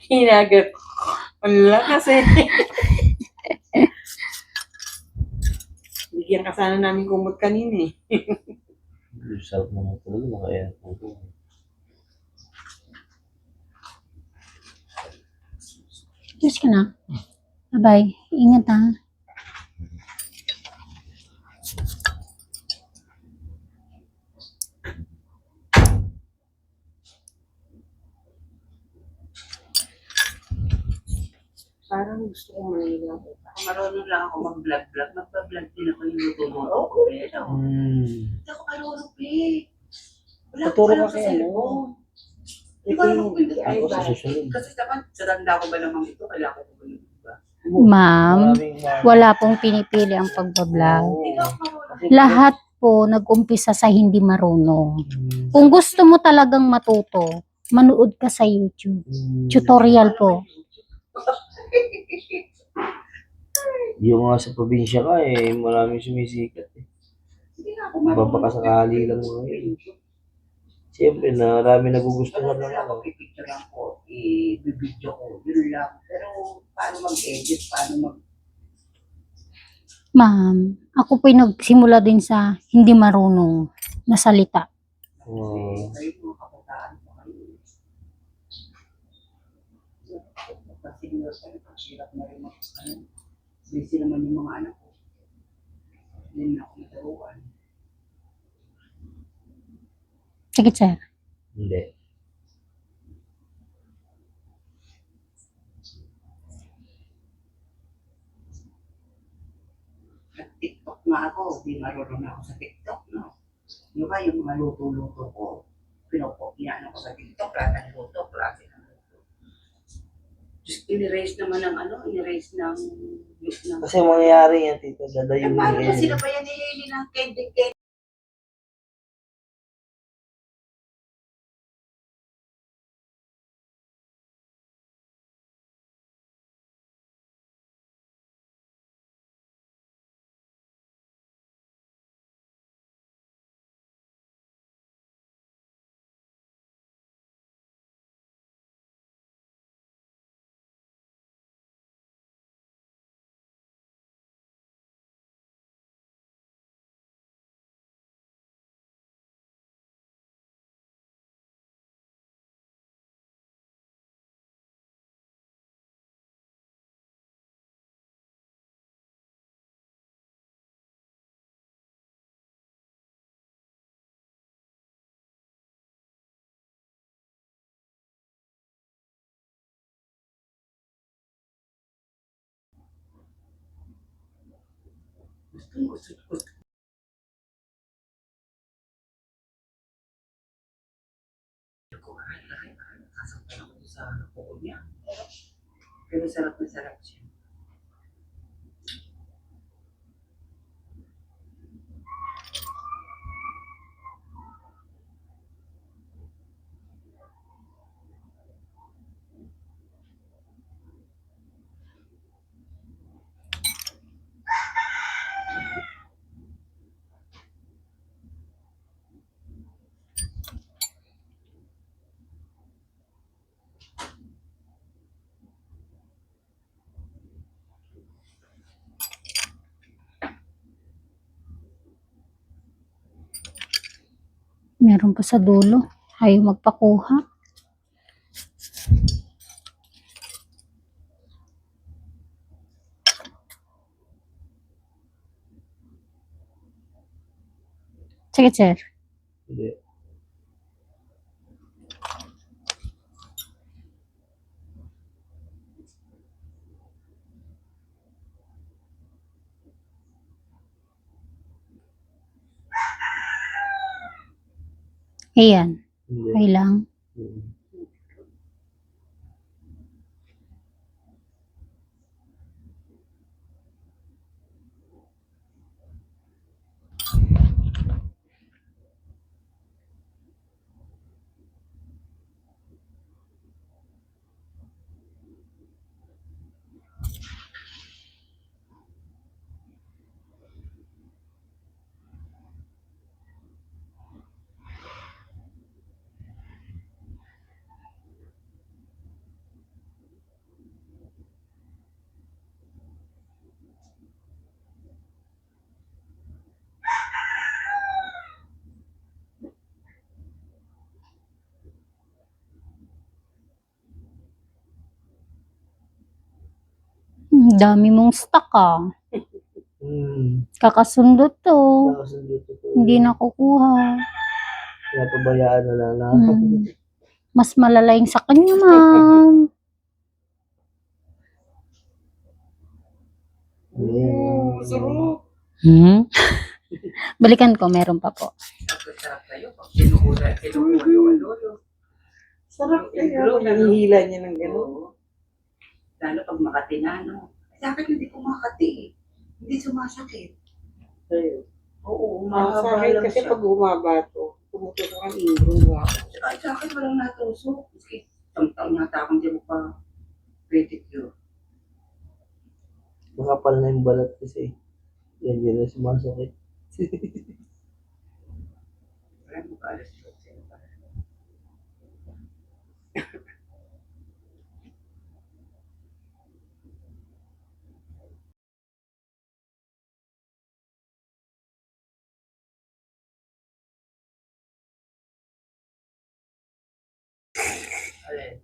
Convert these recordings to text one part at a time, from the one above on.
Hinagat. Wala kasi. Bigyan ka sana namin kumot kanina eh. Sarap naman talaga, naka-aircon ko. Yes ka na. Bye-bye. Ingat ha. Parang gusto ko manilang. Marunong lang ako mag-vlog-vlog. Magpa-vlog din ako yung luto mo. Oo, pero. Hindi ako marunong, Pe. Wala ko Tuturo alam ka sa kay ano? cellphone. Hindi ko Ito alam yung kung hindi Ako sa susunod. Kasi naman, sa tanda ko ba naman ito, kailangan ko ba yun, diba? Ma'am, Maraming wala pong pinipili ang pagbablog. Hindi ako marunong. Lahat po nag-umpisa sa hindi marunong. Kung gusto mo talagang matuto, manood ka sa YouTube. Tutorial po. Yung nga sa probinsya ka eh, maraming sumisikat eh. Hindi na ako marunong. Babakasakali lang mga yun. Siyempre, marami nagugustuhan ng ano. Pipicture lang ko, i-video ko, yun lang. Pero paano mag-edit, paano mag... Ma'am, ako po'y nagsimula din sa hindi marunong na salita. Kayo mga kabataan pa kayo. Kasi nyo sa hirap na rin mag... Busy naman yung mga anak ko. Hindi na ako nataruan. Sige, sir. Hindi. Nag-TikTok nga ako, di marunong ako sa TikTok, no? Yung ba yung mga luto-luto ko, pinopopyaan ako sa TikTok, klase ng luto, klase ng luto. Just in-erase naman ng ano, in-erase ng... Kasi mangyayari yan, tito, dadayo Eh, paano ba yan. sila ba yan nilili ng candy? Gusto. Kasampal ako sa kuko niya. Pero sarap na sarap siya. Meron pa sa dulo. Ayaw magpakuha. Sige, sir. Hindi. Ayan. Hindi. Okay lang. Dami mong stock ah. Kakasundo to. Nakasundo ko to. Hindi nakukuha. Pinapabayaan na lang na. Mas malala yung sa kanya, ma'am. Sarap. Balikan ko, meron pa po. Sarap kayo. Pag kinukuha yung lolo. Sarap kaya. Nanihila niya ng gano'n. Oo. Lalo pag Makati na, no? Sa akin hindi ko Makati eh. Hindi sumasakit. Sa'yo. Oo, Sa mahaba akin lang kasi siya. pag humaba to, tumutusok ang ingro mo ako. Ay, sa akin walang natusok. Maski taon nata akong di mo pa pedicure. Makapal na yung balat kasi. Yan, yan na sumasakit. Wala mo ka alas yun. Alin?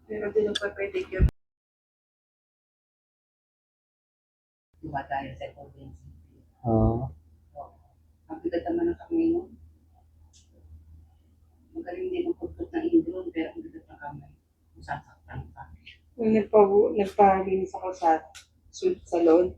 Pero din ang pedicure. Diba tayo sa province? Oo. Ang bigat naman ng kamay mo. Magaling din ang pagput ng indron, pero ang bigat ng kamay. Masasaktan ka. Nung nagpalinis ako sa salon,